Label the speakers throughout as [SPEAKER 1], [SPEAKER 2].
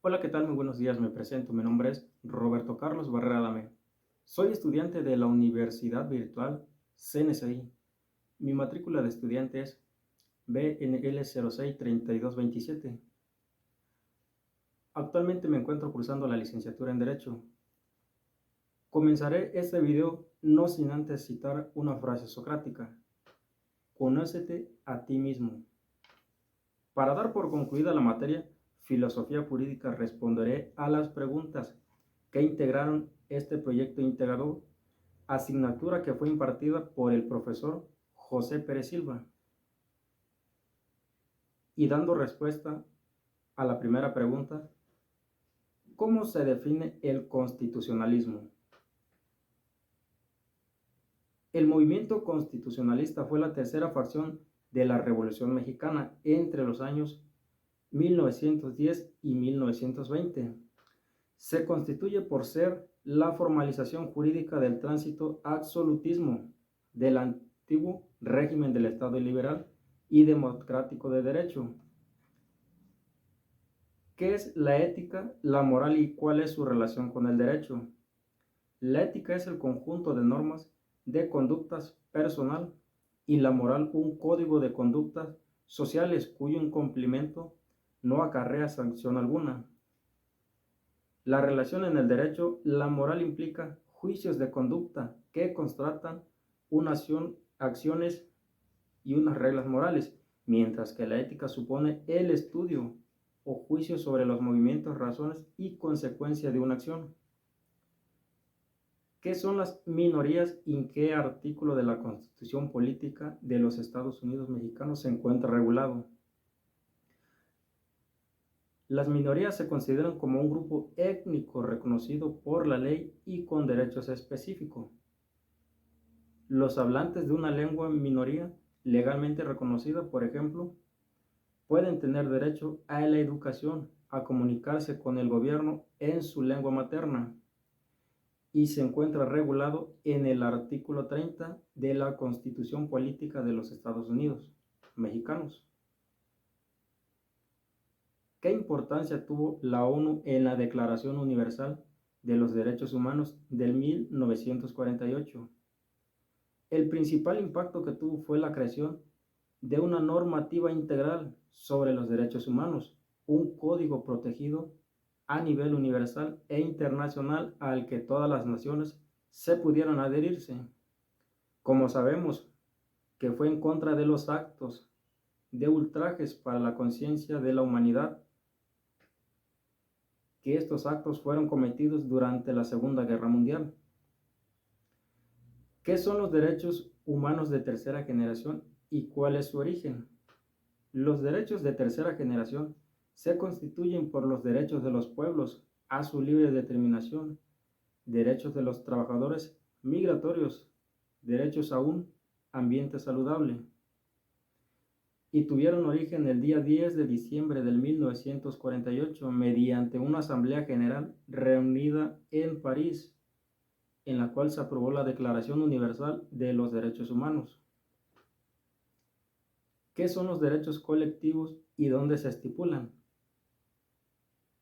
[SPEAKER 1] Hola, ¿qué tal? Muy buenos días, me presento. Mi nombre es Roberto Carlos Barrera Adame. Soy estudiante de la Universidad Virtual CNSI. Mi matrícula de estudiante es BNL063227. Actualmente me encuentro cursando la licenciatura en Derecho. Comenzaré este video no sin antes citar una frase socrática: conócete a ti mismo. Para dar por concluida la materia Filosofía Jurídica, responderé a las preguntas que integraron este proyecto integrador, asignatura que fue impartida por el profesor José Pérez Silva. Y dando respuesta a la primera pregunta, ¿cómo se define el constitucionalismo? El movimiento constitucionalista fue la tercera facción de la Revolución Mexicana entre los años 1910 y 1920. Se constituye por ser la formalización jurídica del tránsito absolutismo del antiguo régimen del Estado liberal y democrático de derecho. ¿Qué es la ética, la moral y cuál es su relación con el derecho? La ética es el conjunto de normas de conductas personal y la moral un código de conductas sociales cuyo incumplimiento no acarrea sanción alguna. La relación en el derecho, la moral implica juicios de conducta que constatan acciones y unas reglas morales, mientras que la ética supone el estudio o juicio sobre los movimientos, razones y consecuencias de una acción. ¿Qué son las minorías y en qué artículo de la Constitución Política de los Estados Unidos Mexicanos se encuentra regulado? Las minorías se consideran como un grupo étnico reconocido por la ley y con derechos específicos. Los hablantes de una lengua minoría legalmente reconocida, por ejemplo, pueden tener derecho a la educación, a comunicarse con el gobierno en su lengua materna, y se encuentra regulado en el artículo 30 de la Constitución Política de los Estados Unidos Mexicanos. ¿Qué importancia tuvo la ONU en la Declaración Universal de los Derechos Humanos del 1948? El principal impacto que tuvo fue la creación de una normativa integral sobre los derechos humanos, un código protegido a nivel universal e internacional al que todas las naciones se pudieron adherirse. Como sabemos que fue en contra de los actos de ultrajes para la conciencia de la humanidad que estos actos fueron cometidos durante la Segunda Guerra Mundial. ¿Qué son los derechos humanos de tercera generación y cuál es su origen? Los derechos de tercera generación se constituyen por los derechos de los pueblos a su libre determinación, derechos de los trabajadores migratorios, derechos a un ambiente saludable, y tuvieron origen el día 10 de diciembre de 1948 mediante una Asamblea General reunida en París, en la cual se aprobó la Declaración Universal de los Derechos Humanos. ¿Qué son los derechos colectivos y dónde se estipulan?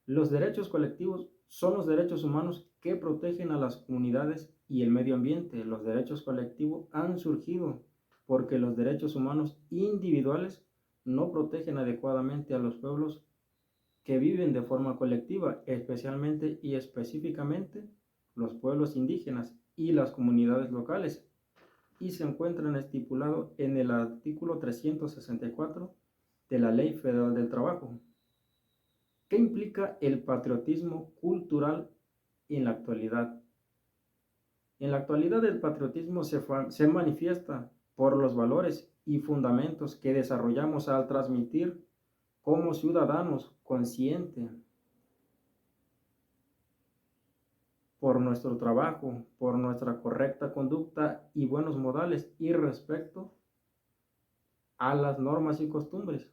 [SPEAKER 1] Los derechos colectivos son los derechos humanos que protegen a las comunidades y el medio ambiente. Los derechos colectivos han surgido porque los derechos humanos individuales no protegen adecuadamente a los pueblos que viven de forma colectiva, especialmente y específicamente los pueblos indígenas y las comunidades locales, y se encuentran estipulados en el artículo 364 de la Ley Federal del Trabajo. ¿Qué implica el patriotismo cultural en la actualidad? En la actualidad el patriotismo se manifiesta por los valores y fundamentos que desarrollamos al transmitir como ciudadanos conscientes por nuestro trabajo, por nuestra correcta conducta y buenos modales y respecto a las normas y costumbres.